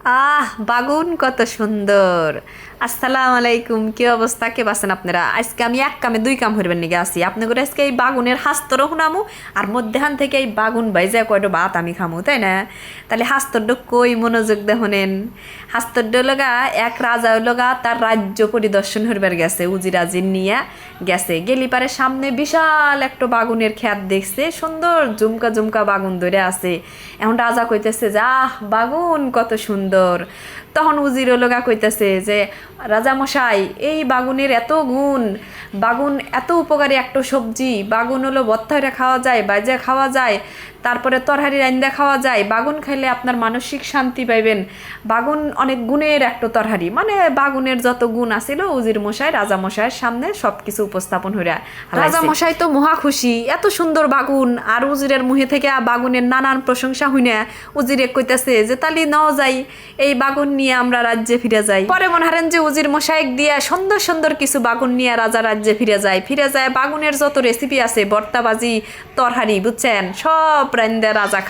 বাগুন কত সুন্দর। আসসালামু আলাইকুম, কি অবস্থা, কে আছেন আপনারা? আজকে আমি এক কামে দুই কাম করবেন নিগে আসি আপনি করে। আজকে এই বাগুনের হাস্তরও শুনামু আর মধ্যখান থেকে এই বাগুন বাইজা কয়টা ভাত আমি খামু, তাই না? তাহলে হাস্তরটা কই মনোযোগ দেখেন। হাস্তরটা লগা এক রাজা লগা তার রাজ্য পরিদর্শন করবার গেছে, উজিরাজির নিয়ে গেছে। গেলি পারে সামনে বিশাল একটা বাগুনের খ্যাত দেখছে, সুন্দর জুমকা জুমকা বাগুন ধরে আছে। এখন রাজা কইতেছে যে বাগুন কত সুন্দর। তখন উজির লগা কইতেছে যে রাজা মশাই, এই বাগুনের এত গুণ, বাগুন এত উপকারী একটা সবজি, বাগুন হলো ভর্তা হইরা খাওয়া যায়, বাইজা খাওয়া যায়, তারপরে তরহারি রান্দা খাওয়া যায়। বাগুন খাইলে আপনার মানসিক শান্তি পাইবেন। বাগুন অনেক গুণের একটা তরহারি, মানে বাগুনের যত গুণ আছিল উজির মশাই রাজা মশাইয়ের সামনে সব কিছু উপস্থাপন হইরা। রাজা মশাই তো মহা খুশি, এত সুন্দর বাগুন। আর উজিরের মুহে থেকে বাগুনের নানান প্রশংসা হইনা উজিরে কইতেছে যে তালি নাও যাই, এই বাগুন নিয়ে আমরা রাজ্যে ফিরে যাই। পরে মনে হারেন যে উজির মশাইক দিয়া সুন্দর সুন্দর কিছু বাগুন নিয়ে রাজা রাজ্যে ফিরে যায় বাগুনের যত রেসিপি আছে, ভর্তাবাজি তরহারি, বুঝছেন, সব রান্দা রাজা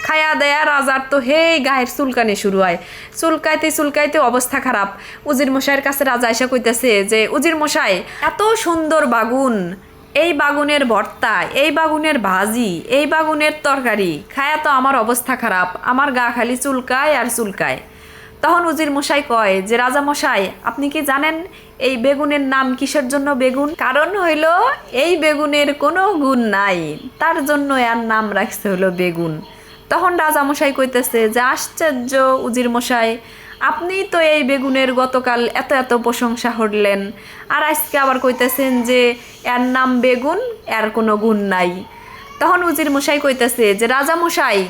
খায়া দেয়া রাজার তো হেই গায়ের চুলকানি শুরু হয়। চুলকাইতে অবস্থা খারাপ। উজির মশাইয়ের কাছে রাজা এসে কইতেছে যে উজির মশাই, এত সুন্দর বাগুন, এই বাগুনের ভর্তা, এই বাগুনের ভাজি, এই বাগুনের তরকারি খায়া তো আমার অবস্থা খারাপ, আমার গা খালি চুলকায় আর চুলকায়। তখন উজির মশাই কয় যে রাজা মশাই, আপনি কি জানেন এই বেগুনের নাম কিসের জন্য বেগুন? কারণ হইল এই বেগুনের কোনো গুণ নাই, তার জন্য এর নাম রাখছে হলো বেগুন। তখন রাজা মশাই কইতেছে যে আশ্চর্য উজির মশাই, আপনি তো এই বেগুনের গতকাল এত এত প্রশংসা করলেন, আর আজকে আবার কইতেছেন যে এর নাম বেগুন, এর কোনো গুণ নাই। তখন উজির মশাই কইতেছে যে রাজা মশাই,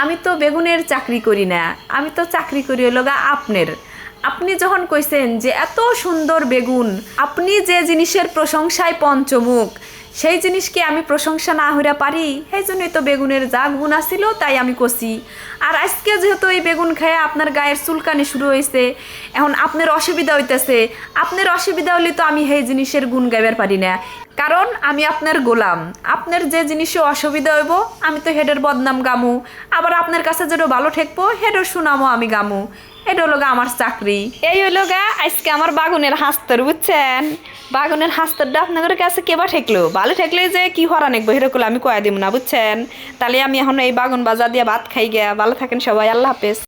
আমি তো বেগুনের চাকরি করি না, আমি তো চাকরি করি হলো আপনার। আপনি যখন কইছেন যে এত সুন্দর বেগুন, আপনি যে জিনিসের প্রশংসায় পঞ্চমুখ, সেই জিনিসকে আমি প্রশংসা না হইরা পারি, সেই জন্যই তো বেগুনের যা গুণ আসিল তাই আমি কষি। আর আজকে যেহেতু এই বেগুন খেয়ে আপনার গায়ের চুলকানি শুরু হয়েছে, এখন আপনার অসুবিধা হইতেছে, আপনার অসুবিধা হলে তো আমি সেই জিনিসের গুণ গাইবার পারি না, কারণ আমি আপনার গোলাম। আপনার যে জিনিসে অসুবিধা হইব আমি তো হেডের বদনাম গামু, আবার আপনার কাছে যেটা ভালো ঠেকবো হেডের সুনামও আমি গামু। এটা হলো আমার চাকরি। এই হইলো আজকে আমার বাগুনের হাস্তর, বুঝছেন? বাগুনের হাস্তরটা আপনাদের কাছে কেবা ঠেকলো, ভালো ঠেকলে যে কি হরা নেকবো সেরকম আমি কয়া দিব না, বুঝছেন? তাহলে আমি এখন এই বাগুন বাজার দিয়ে ভাত খাই গিয়া। ভালো থাকেন সবাই, আল্লাহ হাফেজ।